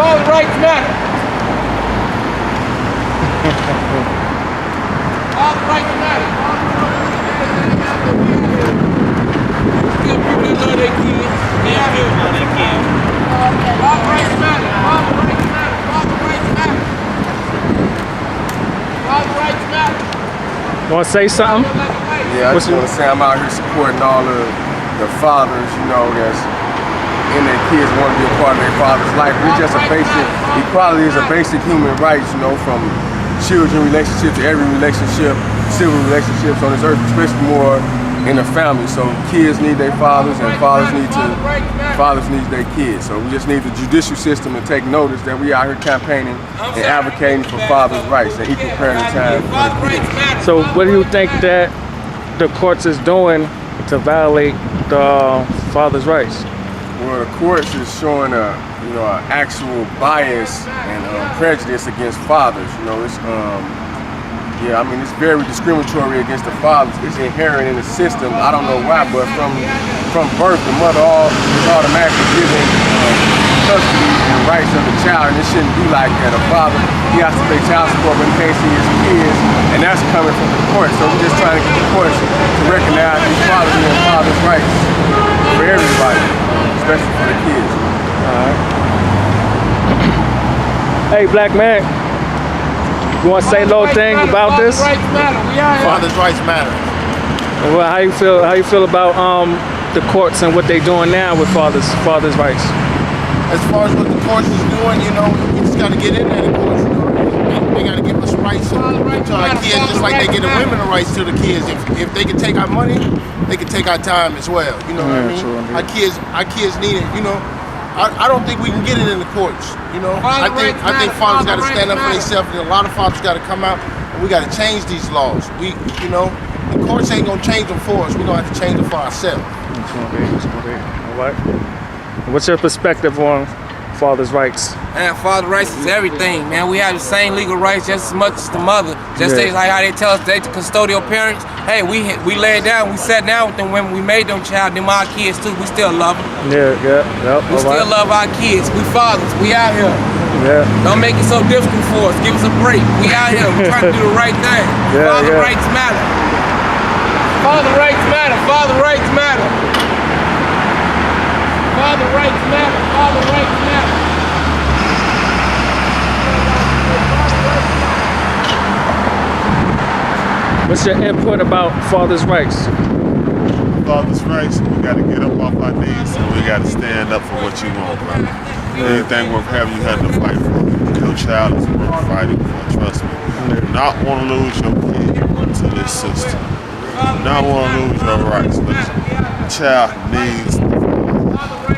Father rights matter. Father rights matter. Still people that love their kids. Yeah, people love their kids. Father rights matter. Father rights matter. Father rights matter. Father rights matter. Want to say something? Yeah, I just want to say I'm out here supporting all of the fathers, you know, that's in their kids want to be a part of their father's life. It's just a basic, equality is a basic human right, you know, from children relationship to every relationship, civil relationships on this earth, especially more in a family. So kids need their fathers and fathers need their kids. So we just need the judicial system to take notice that we out here campaigning and advocating for fathers' rights and equal parenting time for the kids. So what do you think that the courts is doing to violate the father's rights? Well, the courts is showing an actual bias and prejudice against fathers. You know, it's it's very discriminatory against the fathers. It's inherent in the system. I don't know why, but from birth, the mother is automatically given custody and rights of the child, and it shouldn't be like that. A father, he has to pay child support, but he can't see his kids, and that's coming from the court. So we're just trying to get the courts to recognize these fathers and fathers' rights for everybody, especially for the kids. Hey, black man, you want to say a little thing about this? Father's rights matter. Well, how you feel about the courts and what they doing now with fathers' rights? As far as what the courts is doing, you know, we just got to get in there. The courts, you know, they got to give us rights to our kids, just like they give the women the rights to the kids. If they can take our money, they can take our time as well. You know what I mean? True, our kids need it. You know, I don't think we can get it in the courts. You know, I think fathers got to stand up for themselves, and a lot of fathers got to come out, and we got to change these laws. The courts ain't gonna change them for us. We're gonna have to change them for ourselves. All right. What's your perspective on fathers' rights? Man, father rights is everything, man. We have the same legal rights just as much as the mother. Just like how they tell us they the custodial parents. Hey, we laid down, we sat down with them when we made them child, them our kids too. We still love them. We still love our kids. We fathers. We out here. Yeah. Don't make it so difficult for us. Give us a break. We out here. We trying to do the right thing. Father rights matter. Father rights matter. Father rights matter. Father rights matter. Father rights matter. What's your input about fathers' rights? Father's rights, we got to get up off our knees and we got to stand up for what you want, brother. Anything worth having, you had to fight for. Your child is worth fighting for, trust me. You do not want to lose your kid to this system. You do not want to lose your rights. The child needs the father.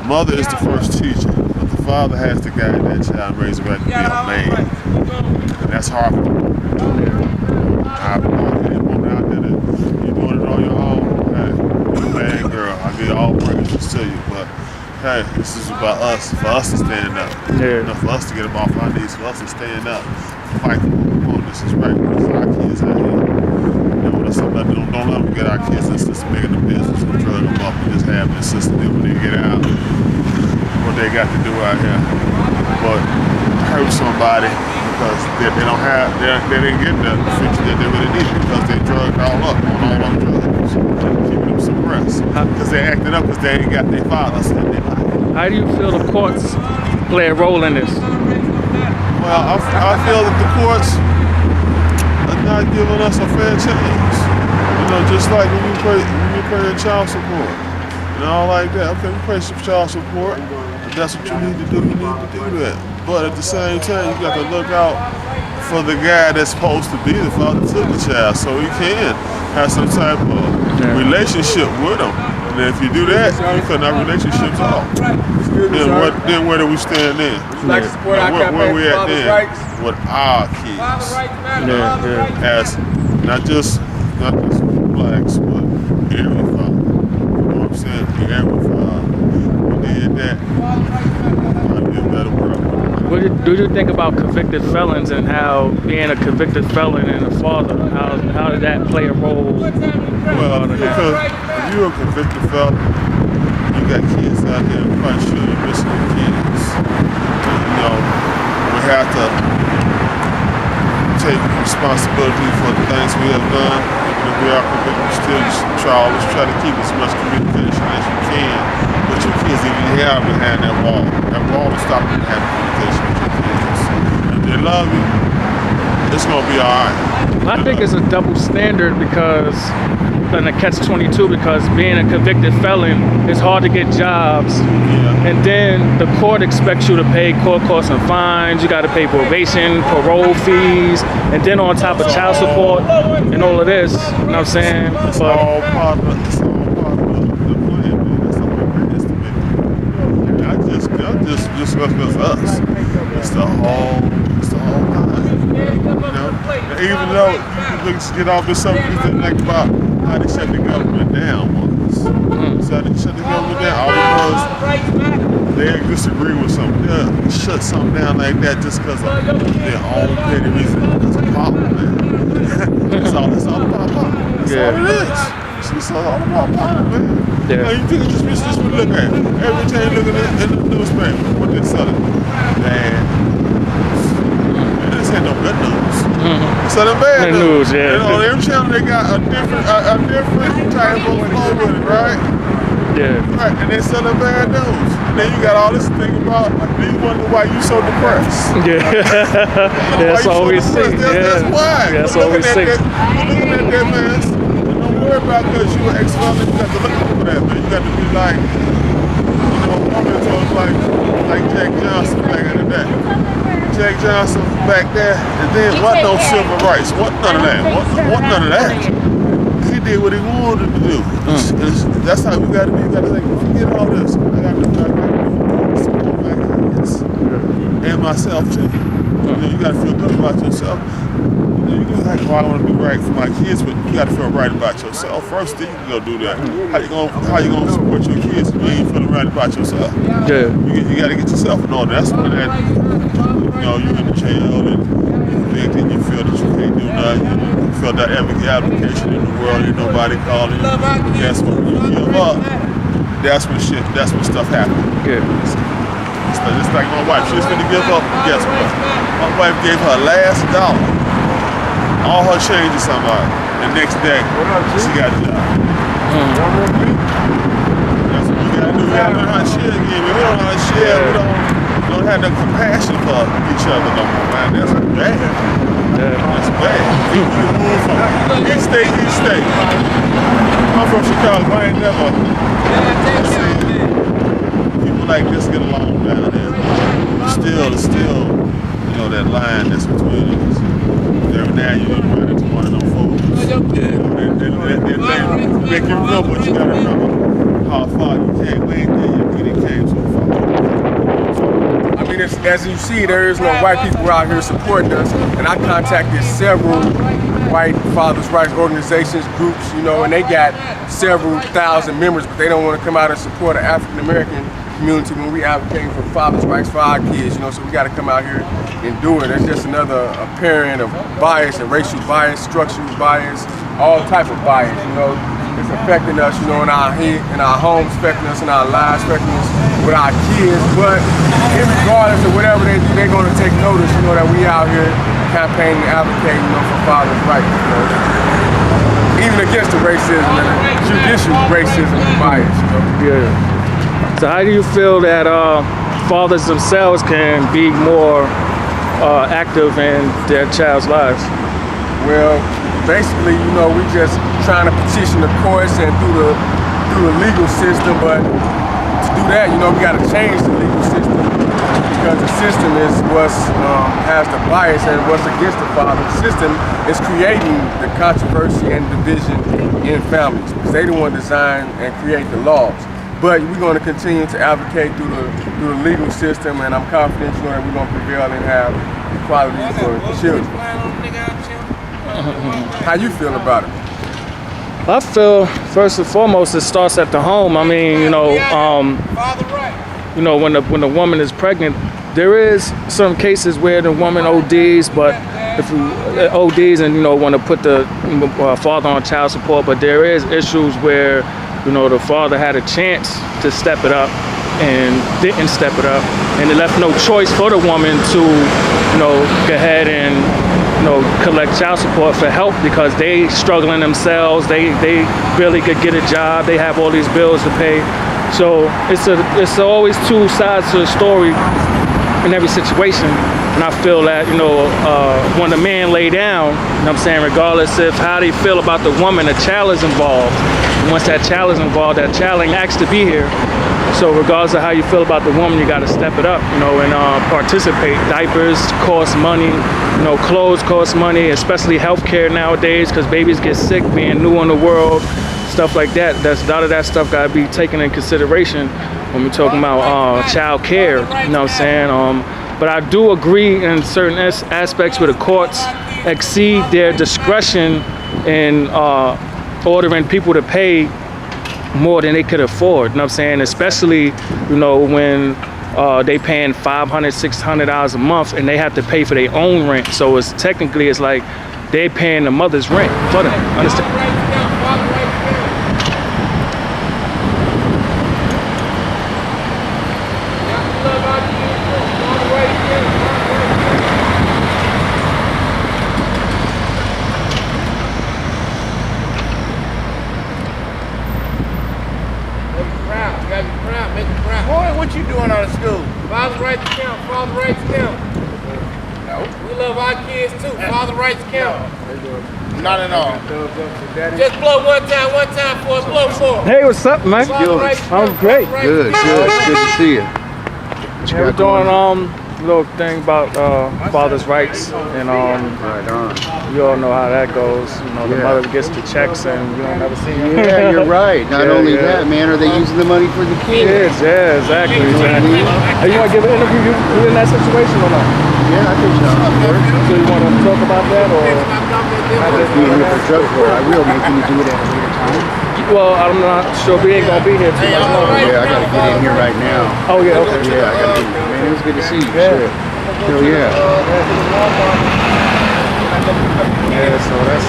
The mother is the first teacher, but the father has to guide that child and raise him back to be a man. And that's hard for you. I've been out there that you're doing it on your own. Hey, man, girl, I give all praises to you, but hey, this is about us, for us to stand up. You know, for us to get them off our knees, for us to stand up, fight for this is right. Because our kids out here, you know, that's something that don't let them get our kids in this making the business and drug them up and just have this system there when they get out, what they got to do out here. But hurt somebody because they didn't get the future that they really needed because they drugged all up on all them drugs, keeping them suppressed because they acted up because they ain't got their fathers in their life. How do you feel the courts play a role in this? Well, I feel that the courts are not giving us a fair chance. You know, just like when you pay your child support and all like that. Okay, you pay some child support. If that's what you need to do, you need to do that. But at the same time, you got to look out for the guy that's supposed to be the father to the child, so he can have some type of relationship with him. And if you do that, you cut our relationships off. Then where do we stand then? Where we at then with our kids? As not just blacks, but every father. You know what I'm saying? Every father. We did that. I'd be a better world. What do you think about convicted felons and how being a convicted felon and a father, how did that play a role? Well, because if you're a convicted felon, you got kids out there, I'm quite sure you're missing your kids. know, we have to take responsibility for the things we have done. Even if we are convicted, you still always try to keep as much communication as you can with your kids. Even if you have behind that wall will stop you from having communication with your kids. If they love you, it's gonna be all right. I think it's a double standard because, and a catch-22, because being a convicted felon, it's hard to get jobs. Yeah. And then the court expects you to pay court costs and fines. You got to pay probation, parole fees, and then on top of child support and all of this. You know what I'm saying? It's all part of the plan, man. That's all it is to me. Just because us. It's the whole plan. You know? And even though you can get off this something you didn't like about how they shut the government down once. So they shut the government down all because they disagree with something. Yeah, shut something down like that just because of their own petty reason. That's a problem, man. It's all about power. That's all it is. It's all about power, man. Yeah. Now, you think it's just what look at. Every time you look at the newspaper, what they're selling. Man. This ain't no good news. So the bad news. Yeah. And on every channel they got a different type of flow with it, right? Yeah. Right, and they selling bad news. And then you got all this thing about, you wonder why you so depressed. Yeah. That's all we see. That's why. That's all we see. You're looking at that mess. Don't worry about because you were ex-felon. You got to look over that, man. You got to be like, you know, woman told like Jack Johnson back in the day. Jack Johnson back there, and then what no civil rights? What none of that? What none of that? He did what he wanted to do. That's how we got to be. You got to think, forget all this. I got to do support my kids and myself too. You know, you got to feel good about yourself. You know, you can like, well, I want to do right for my kids, but you got to feel right about yourself first. Then you can go do that. How you gonna support your kids if you ain't feeling right about yourself? Yeah. You got to get yourself in order. That's when that. You know, you're in the jail and convicted, you feel that you can't do nothing, you feel that every application in the world, ain't nobody calling you. That's when you give up. That's when stuff happens. Good. It's like my wife, she was gonna give up, and guess what? My wife gave her last dollar, all her change to somebody. The next day, she got a job. That's what we gotta do. We gotta learn how to share again. We don't know how to share, we don't have no compassion for each other no more, man. That's bad. That's bad. We move from each state. I'm from Chicago. I ain't never seen people like this get along down there. Still, you know, that line that's between us. Every now you run into one of them folks. They make you remember, but you gotta remember how far you came. We ain't there yet. We came so far. I mean, as you see, there is no white people out here supporting us, and I contacted several white fathers' rights organizations, groups, you know, and they got several thousand members, but they don't want to come out and support an African American community when we advocate for fathers' rights for our kids, you know, so we got to come out here and do it. It's just another apparent of bias and racial bias, structural bias, all type of bias, you know. It's affecting us, you know, in our head, in our homes, affecting us in our lives, affecting us with our kids. But regardless of whatever they do, they're going to take notice, you know, that we out here campaigning and advocating, you know, for fathers' rights, you know. Even against the racism and the judicial racism and bias, you know. Yeah. So how do you feel that fathers themselves can be more active in their child's lives? Well, basically, you know, we just trying to petition the courts and through the legal system, but to do that, you know, we got to change the legal system because the system is what's has the bias and what's against the father. The system is creating the controversy and division in families because they the one design and create the laws. But we're going to continue to advocate through the legal system, and I'm confident, you know, that we're going to prevail and have equality for children. How you feel about it? I feel first and foremost it starts at the home. I mean, you know, when the woman is pregnant, there is some cases where the woman ODs, but if you ODs and you know want to put the father on child support, but there is issues where you know the father had a chance to step it up and didn't step it up, and it left no choice for the woman to, go ahead and, collect child support for help because they struggling themselves. They barely could get a job. They have all these bills to pay. So it's always two sides to the story in every situation. And I feel that, when the man lay down, regardless of how they feel about the woman, a child is involved. And once that child is involved, that child ain't asked to be here. So regardless of how you feel about the woman, you got to step it up, and participate. Diapers cost money, clothes cost money, especially healthcare nowadays because babies get sick being new in the world, stuff like that. A lot of that stuff got to be taken in consideration when we're talking about child care, But I do agree in certain aspects where the courts exceed their discretion in ordering people to pay more than they could afford, especially, when they paying $500, $600 a month and they have to pay for their own rent. So it's like they paying the mother's rent for them, understand? What you doing out of school? Father's rights count. Father's rights count. No. We love our kids too. Father's rights count. Not at all. Just blow one time for us. Blow four. Hey, what's up, man? I'm great. Good. Good to see you. We're doing little thing about father's rights, and Right on. you all know how that goes. The mother gets the checks, and you don't never see them. Yeah, you're right. Not only that, man, are they using the money for the kids? Yeah, exactly. Hey, you want to give an interview? You in that situation or not? Yeah, I think so. So you want to talk about that, or? Being here for drug court, I will. Can you do it at a later time? Well, I'm not sure. We ain't gonna be here too much longer. Yeah, I gotta get in here right now. Oh yeah, okay. Yeah, I gotta get in. Man, it was good to see you. Sure. Hell yeah. Yeah, so that's.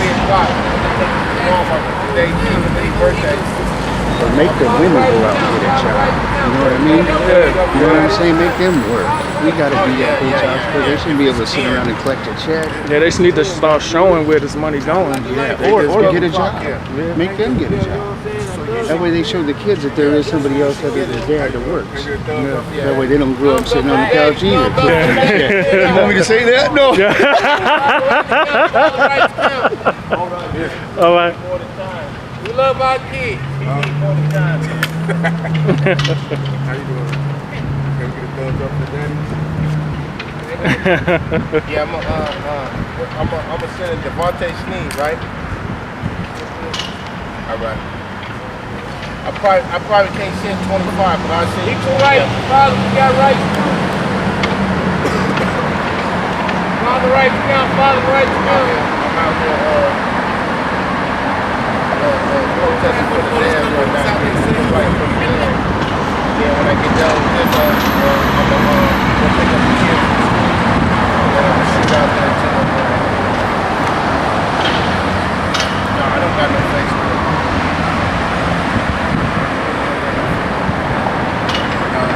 Or make the women go out and get a job. You know what I mean? You know what I'm saying? Make them work. We gotta be that whole child support. They shouldn't be able to sit around and collect a check. Yeah, they just need to start showing where this money going. Yeah, or get a job. Make them get a job. That way they show the kids that there is somebody else other than dad that works. That way they don't grow up sitting on the couch either. You want me to say that? No. All right. We love our kids. How you doing? Can we get a thumbs up for daddy? Yeah, I'm gonna send it to Devontae Sneed, right? All right. I probably can't send 25, but I'll send Equal rights. Father, we got rights too. Father rights count. Father rights count. I'm out there protesting for the dad right now. Yeah, when I get done with this, I'm gonna go pick up the kids from school. And then I'm gonna shoot out there too. No, I don't got no Facebook.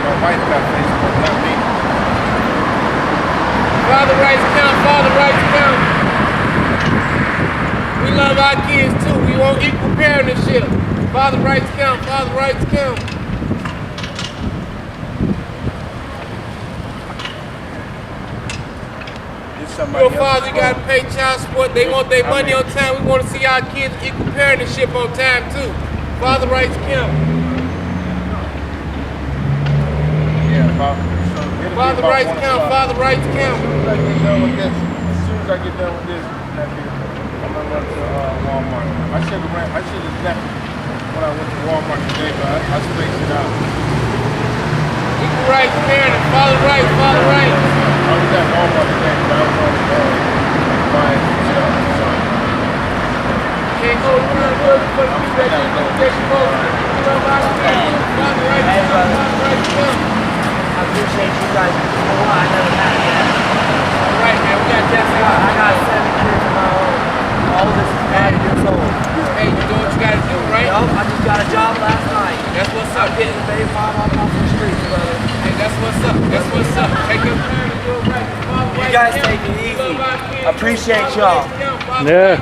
My wife got Facebook, not me. Father rights count. Father rights count. We love our kids too. We want equal parenting. Father rights count. Father rights count. Your father got to pay child support. They want their money on time. We want to see our kids equal parenting on time too. Father rights count. Yeah, Father rights count. Father rights count. As soon as I get done with this, I'm gonna run to Walmart. I should have left when I went to Walmart today, but I spaced it out. Equal rights parenting. Father rights. Father rights. I was at Walmart today, but I was on buying stuff. Can't go to work for the people that you supposed to. We love our kids. Father rights count. Father rights count. I appreciate you guys. I never had that. All right, man. We got Jesse. I got 7 kids of my own. My oldest is 5 years old. Hey, you do what you gotta do, right? Yup, I just got a job last night. That's what's up. I'm getting the baby mom off the streets, brother. Hey, that's what's up. That's what's up. Take your time and do it right. You guys take it easy. Appreciate y'all. Yeah.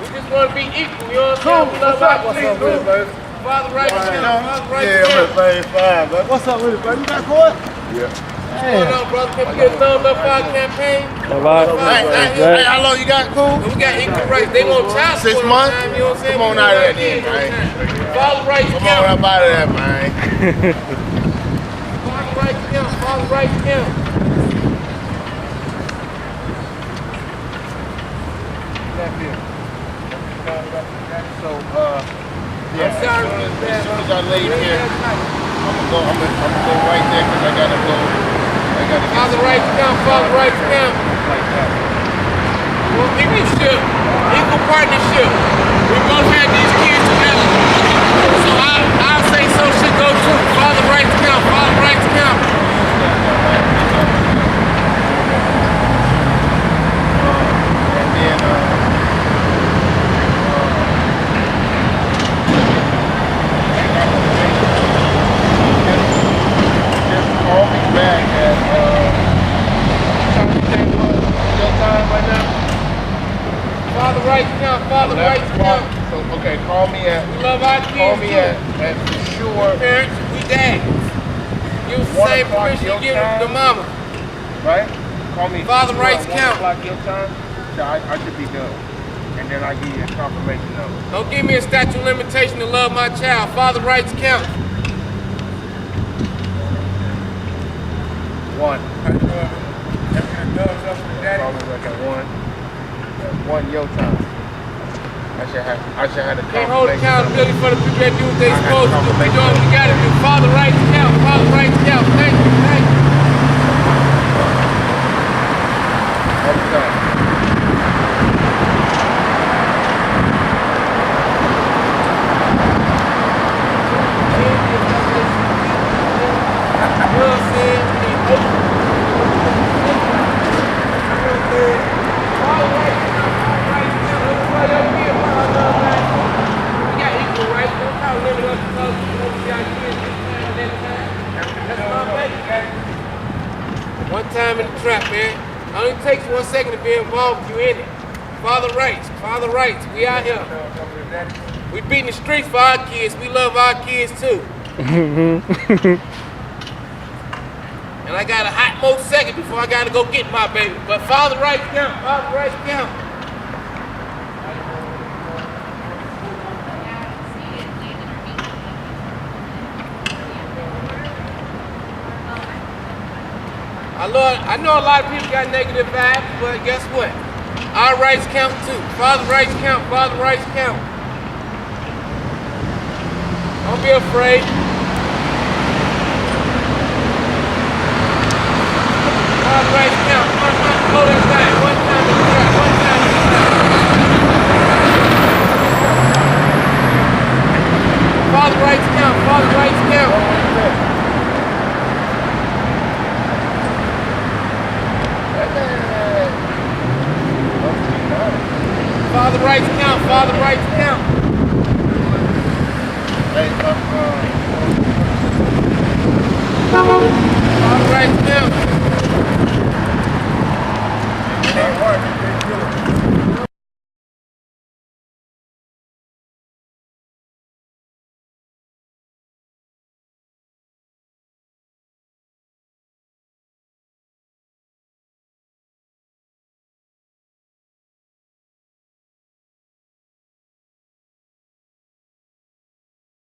We just want to be equal. You know what I'm saying? We love our kids. Father right count. Father right count. What's up with it, baby? You got caught? What's going on, brother? Can we get a thumbs up for our campaign? All right. Hey, how long you got, cool? We got equal rights. They want child 6 support months? time, you know what I'm saying? Come on We out of know there, what it is, man. Father rights Come on count. up out of there, man. Father rights count. Father rights count. So, I'm sorry. as soon as I leave here, I'm gonna go right there because I gotta go. I gotta get Father rights count. Father rights count. like that. Well, equal partnership. We both had these kids together. So I'll say so should go too. Father rights count. Father rights count. And then, just call me back at, your time right now? Father rights count. Father rights count. So, okay, call me at, We love our kids call me too. at sure, Parents, we dads. Give us the 1 same o'clock permission you your give time. the mama. right? Call me Father sure rights at 1 count. o'clock your time, so I should be done. And then I give you a confirmation number. Don't give me a statute of limitation to love my child. Father rights count. 1. Call me back at 1. At 1 your time. I should have a Can't hold confirmation accountability number. for the people that do what they I had supposed to do. We confirmation doing what we gotta do. Father rights count. Father rights count. Thank you. Thank you. Every time. You know what I'm saying? Father rights count. Father rights count. Everybody up here, Father love that. We got equal rights. Don't try to limit us because we got kids this time and that time. That's my baby. One time in the trap, man. It only takes 1 second to be involved. You in it. Father rights. Father rights. We out here. We beating the streets for our kids. We love our kids too. And I got a hot more second before I gotta go get my baby. But father rights count. Father rights count. I know a lot of people got negative vibes, but guess what? Our rights count too. Father rights count. Father rights count. Don't be afraid. Father rights count. Hold that time. One time in the trap. One time in the trap. Father rights count. Father rights count. Father rights count. Father rights count. Hey, Father rights count. it ain't working.